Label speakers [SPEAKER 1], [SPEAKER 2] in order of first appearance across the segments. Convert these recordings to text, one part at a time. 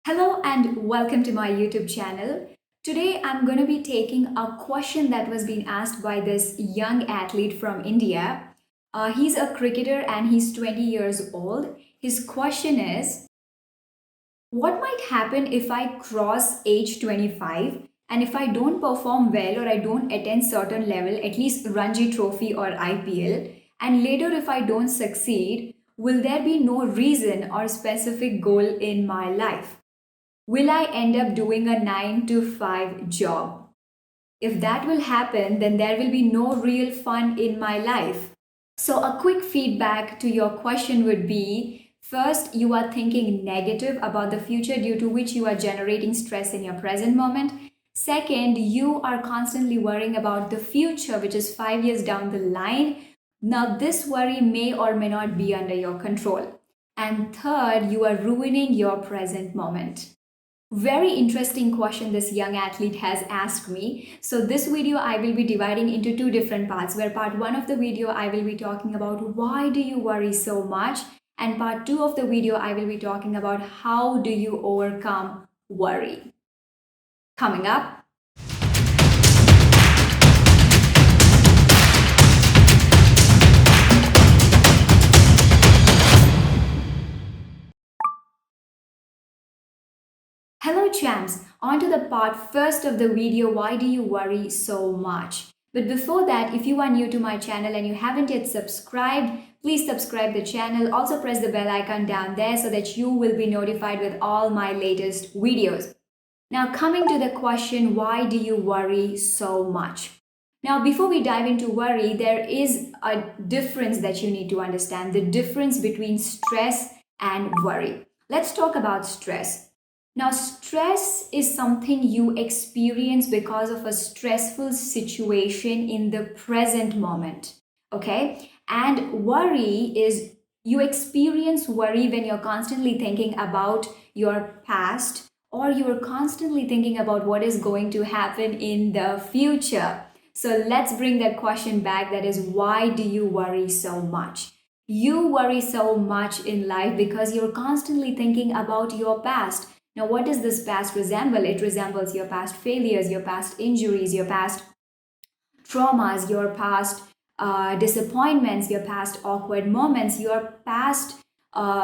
[SPEAKER 1] Hello and welcome to my YouTube channel. Today I'm going to be taking a question that was being asked by this young athlete from India. He's a cricketer and he's 20 years old. His question is, what might happen if I cross age 25 and if I don't perform well or I don't attain certain level, at least Ranji Trophy or IPL, and later if I don't succeed, will there be no reason or specific goal in my life? Will I end up doing a 9 to 5 job? If that will happen, then there will be no real fun in my life. So, a quick feedback to your question would be first, you are thinking negative about the future due to which you are generating stress in your present moment. Second, you are constantly worrying about the future, which is 5 years down the line. Now, this worry may or may not be under your control. And third, you are ruining your present moment. Very interesting question this young athlete has asked me. So this video I will be dividing into two different parts, where part one of the video I will be talking about why do you worry so much, and part two of the video I will be talking about how do you overcome worry. Coming up. Hello champs, on to the part first of the video, why do you worry so much? But before that, if you are new to my channel and you haven't yet subscribed, please subscribe the channel. Also press the bell icon down there so that you will be notified with all my latest videos. Now coming to the question, why do you worry so much? Now before we dive into worry, there is a difference that you need to understand, the difference between stress and worry. Let's talk about stress. Now, stress is something you experience because of a stressful situation in the present moment. Okay. And worry is you experience worry when you're constantly thinking about your past or you're constantly thinking about what is going to happen in the future. So let's bring that question back. That is, why do you worry so much? You worry so much in life because you're constantly thinking about your past. Now, what does this past resemble? It resembles your past failures, your past injuries, your past traumas, your past disappointments, your past awkward moments, your past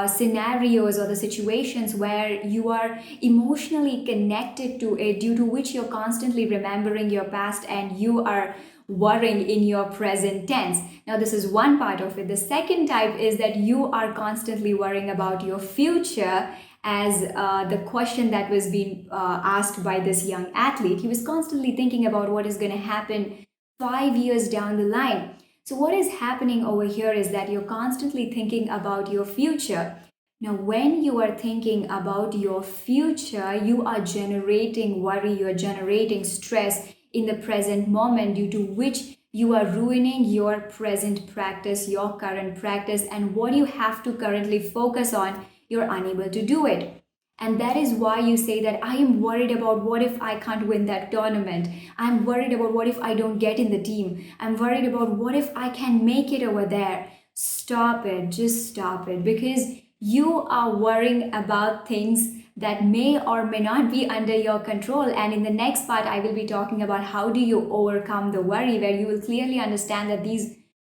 [SPEAKER 1] scenarios or the situations where you are emotionally connected to it, due to which you're constantly remembering your past and you are worrying in your present tense. Now, this is one part of it. The second type is that you are constantly worrying about your future, as the question that was being asked by this young athlete. He was constantly thinking about what is going to happen 5 years down the line. So, what is happening over here is that you're constantly thinking about your future. Now, when you are thinking about your future, you are generating worry, you're generating stress in the present moment, due to which you are ruining your present practice, your current practice, and what you have to currently focus on, you're unable to do it. And that is why you say that I am worried about what if I can't win that tournament. I'm worried about what if I don't get in the team. I'm worried about what if I can make it over there. Stop it. Just stop it. Because you are worrying about things that may or may not be under your control. And in the next part, I will be talking about how do you overcome the worry, where you will clearly understand that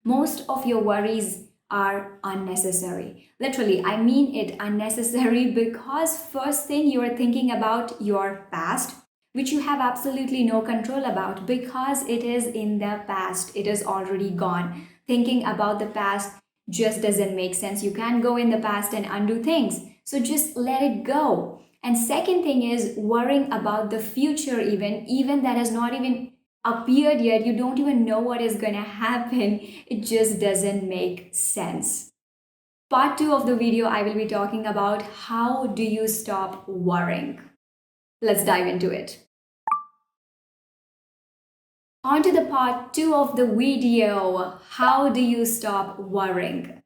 [SPEAKER 1] most of your worries are unnecessary. Literally, I mean it, unnecessary, because first thing, you are thinking about your past, which you have absolutely no control about because it is in the past. It is already gone. Thinking about the past just doesn't make sense. You can't go in the past and undo things. So just let it go. And second thing is worrying about the future, even that has not even appeared yet. You don't even know what is going to happen. It just doesn't make sense. Part two of the video, I will be talking about how do you stop worrying. Let's dive into it. On to the part two of the video, how do you stop worrying?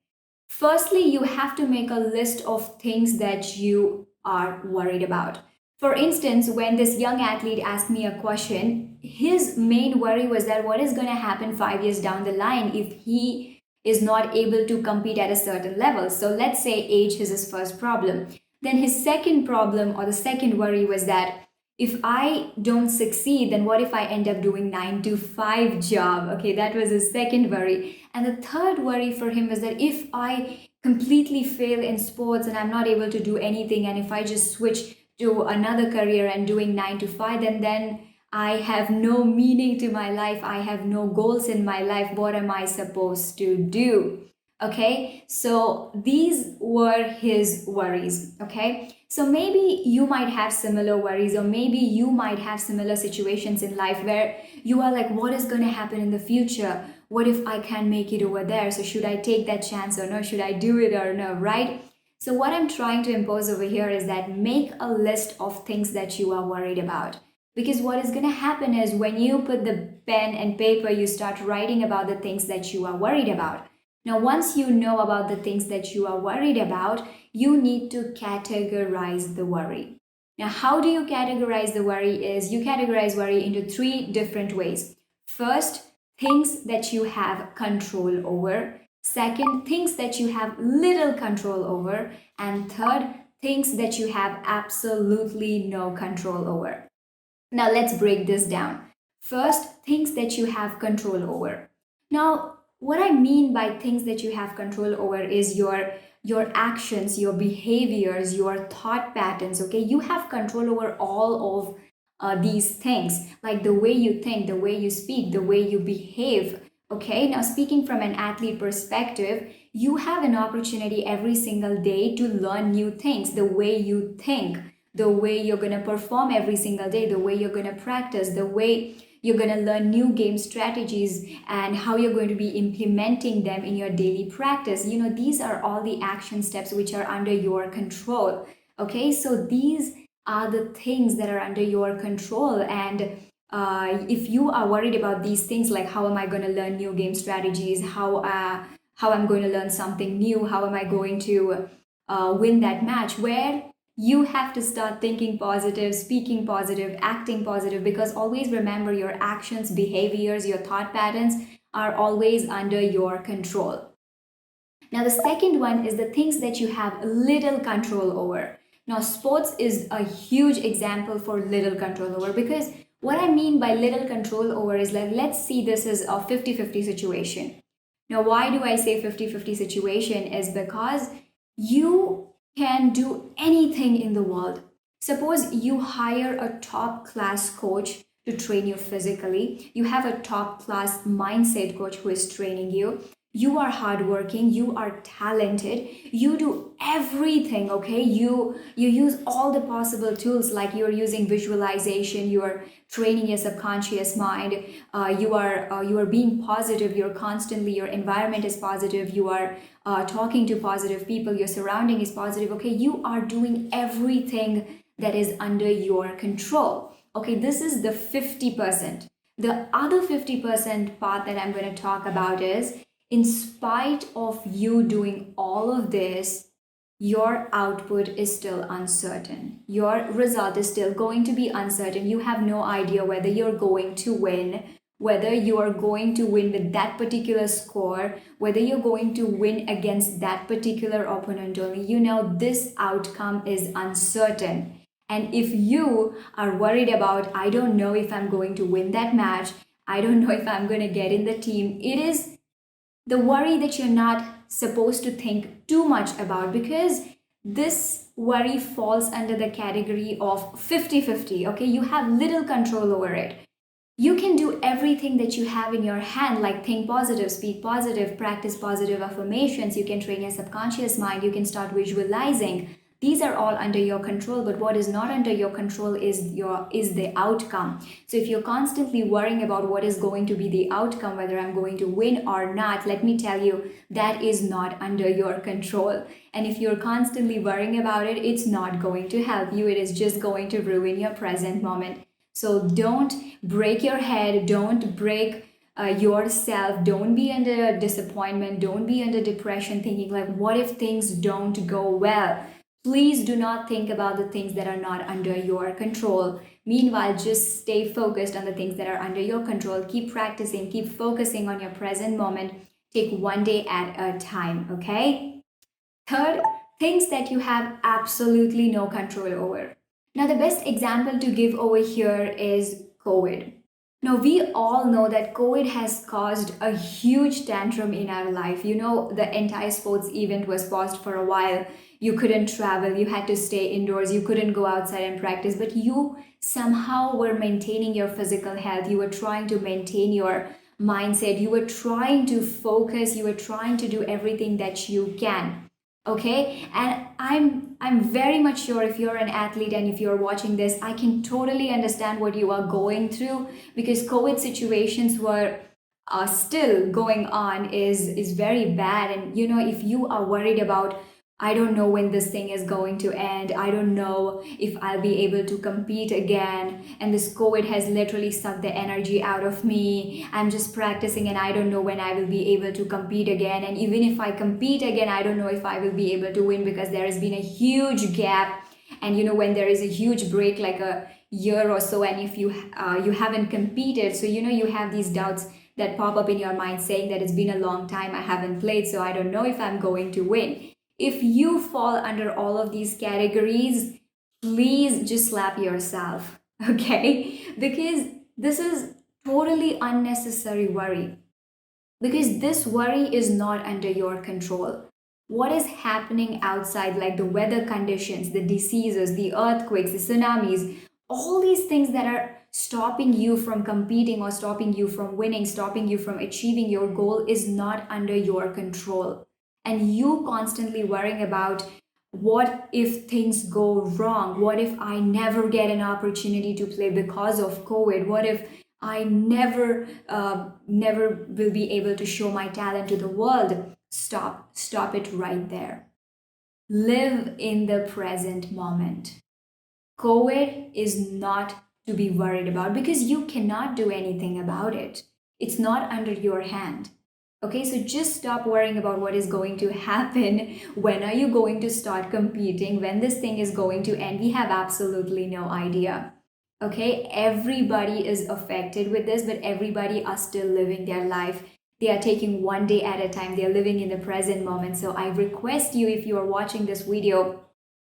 [SPEAKER 1] Firstly, you have to make a list of things that you are worried about. For instance, when this young athlete asked me a question, his main worry was that what is going to happen 5 years down the line if he is not able to compete at a certain level. So let's say age is his first problem. Then his second problem or the second worry was that if I don't succeed, then what if I end up doing 9 to 5 job? Okay, that was his second worry. And the third worry for him was that if I completely fail in sports and I'm not able to do anything, and if I just switch to another career and doing 9 to 5, then I have no meaning to my life. I have no goals in my life. What am I supposed to do? Okay, so these were his worries. Okay, so maybe you might have similar worries, or maybe you might have similar situations in life where you are like, what is going to happen in the future? What if I can't make it over there? So should I take that chance or no? Should I do it or no? Right? So what I'm trying to impose over here is that make a list of things that you are worried about. Because what is going to happen is when you put the pen and paper, you start writing about the things that you are worried about. Now, once you know about the things that you are worried about, you need to categorize the worry. Now, how do you categorize the worry is you categorize worry into 3 different ways. First, things that you have control over. Second, things that you have little control over. And third, things that you have absolutely no control over. Now, let's break this down. First, things that you have control over. Now, what I mean by things that you have control over is your actions, your behaviors, your thought patterns. Okay, you have control over all of these things, like the way you think, the way you speak, the way you behave. Okay, now speaking from an athlete perspective, you have an opportunity every single day to learn new things, the way you think, the way you're going to perform every single day, the way you're going to practice, the way you're going to learn new game strategies, and how you're going to be implementing them in your daily practice. These are all the action steps which are under your control. Okay, so these are the things that are under your control. And if you are worried about these things, like how am I going to learn new game strategies, how I'm going to learn something new, how am I going to win that match, where you have to start thinking positive, speaking positive, acting positive, because always remember your actions, behaviors, your thought patterns are always under your control. Now, the second one is the things that you have little control over. Now, sports is a huge example for little control over, because what I mean by little control over is like, let's see this as a 50-50 situation. Now, why do I say 50-50 situation is because you can do anything in the world. Suppose you hire a top class coach to train you physically. You have a top class mindset coach who is training you. You are hardworking, you are talented, you do everything. Okay, you use all the possible tools, like you're using visualization, you are training your subconscious mind, you are being positive, you're constantly, your environment is positive, you are talking to positive people, your surrounding is positive. Okay, you are doing everything that is under your control. Okay, this is the 50%. The other 50% part that I'm going to talk about is, in spite of you doing all of this, your output is still uncertain. Your result is still going to be uncertain. You have no idea whether you're going to win, whether you are going to win with that particular score, whether you're going to win against that particular opponent only. This outcome is uncertain. And if you are worried about, I don't know if I'm going to win that match, I don't know if I'm going to get in the team, it is the worry that you're not supposed to think too much about, because this worry falls under the category of 50-50. Okay, you have little control over it. You can do everything that you have in your hand, like think positive, speak positive, practice positive affirmations. You can train your subconscious mind, you can start visualizing. These are all under your control, but what is not under your control is the outcome. So if you're constantly worrying about what is going to be the outcome, whether I'm going to win or not, let me tell you, that is not under your control. And if you're constantly worrying about it, it's not going to help you. It is just going to ruin your present moment. So don't break your head, don't break yourself, don't be under disappointment, don't be under depression, thinking like, what if things don't go well? Please do not think about the things that are not under your control. Meanwhile, just stay focused on the things that are under your control. Keep practicing, keep focusing on your present moment. Take one day at a time, okay? Third things that you have absolutely no control over. Now, the best example to give over here is COVID. Now, we all know that COVID has caused a huge tantrum in our life. The entire sports event was paused for a while. You couldn't travel, you had to stay indoors, you couldn't go outside and practice, but you somehow were maintaining your physical health. You were trying to maintain your mindset. You were trying to focus. You were trying to do everything that you can. Okay, and I'm very much sure if you're an athlete and if you're watching this, I can totally understand what you are going through, because COVID situations were still going on is very bad. And if you are worried about, I don't know when this thing is going to end. I don't know if I'll be able to compete again. And this COVID has literally sucked the energy out of me. I'm just practicing and I don't know when I will be able to compete again. And even if I compete again, I don't know if I will be able to win, because there has been a huge gap. And when there is a huge break, like a year or so, and if you haven't competed, so you have these doubts that pop up in your mind saying that it's been a long time I haven't played, so I don't know if I'm going to win. If you fall under all of these categories, please just slap yourself, okay? Because this is totally unnecessary worry. Because this worry is not under your control. What is happening outside, like the weather conditions, the diseases, the earthquakes, the tsunamis, all these things that are stopping you from competing or stopping you from winning, stopping you from achieving your goal, is not under your control. And you constantly worrying about, what if things go wrong? What if I never get an opportunity to play because of COVID? What if I never will be able to show my talent to the world? Stop it right there. Live in the present moment. COVID is not to be worried about, because you cannot do anything about it. It's not under your hand. Okay, so just stop worrying about what is going to happen. When are you going to start competing? When this thing is going to end? We have absolutely no idea. Okay, everybody is affected with this, but everybody are still living their life. They are taking one day at a time. They are living in the present moment. So I request you, if you are watching this video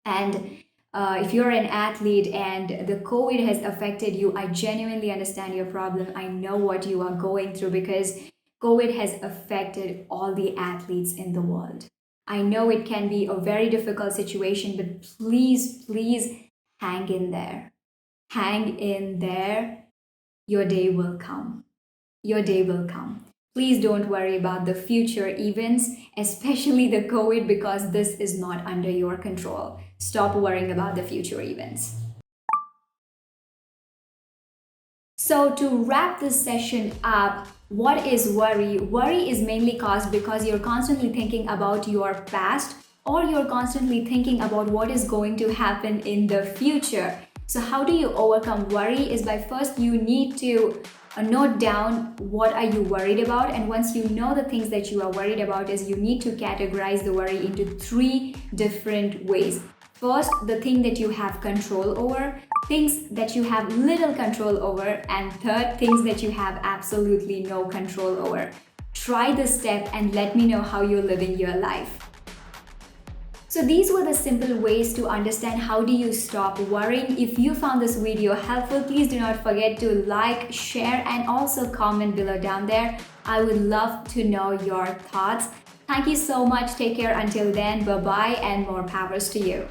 [SPEAKER 1] and if you're an athlete and the COVID has affected you, I genuinely understand your problem. I know what you are going through, because COVID has affected all the athletes in the world. I know it can be a very difficult situation, but please, please hang in there. Hang in there. Your day will come. Your day will come. Please don't worry about the future events, especially the COVID, because this is not under your control. Stop worrying about the future events. So to wrap this session up, what is worry? Worry is mainly caused because you're constantly thinking about your past, or you're constantly thinking about what is going to happen in the future. So how do you overcome worry? Is by first you need to note down what are you worried about, and once you know the things that you are worried about, is you need to categorize the worry into 3 different ways. First, the thing that you have control over, things that you have little control over, and third, things that you have absolutely no control over. Try this step and let me know how you're living your life. So these were the simple ways to understand how do you stop worrying. If you found this video helpful, please do not forget to like, share, and also comment below down there. I would love to know your thoughts. Thank you so much. Take care until then. Bye-bye, and more powers to you.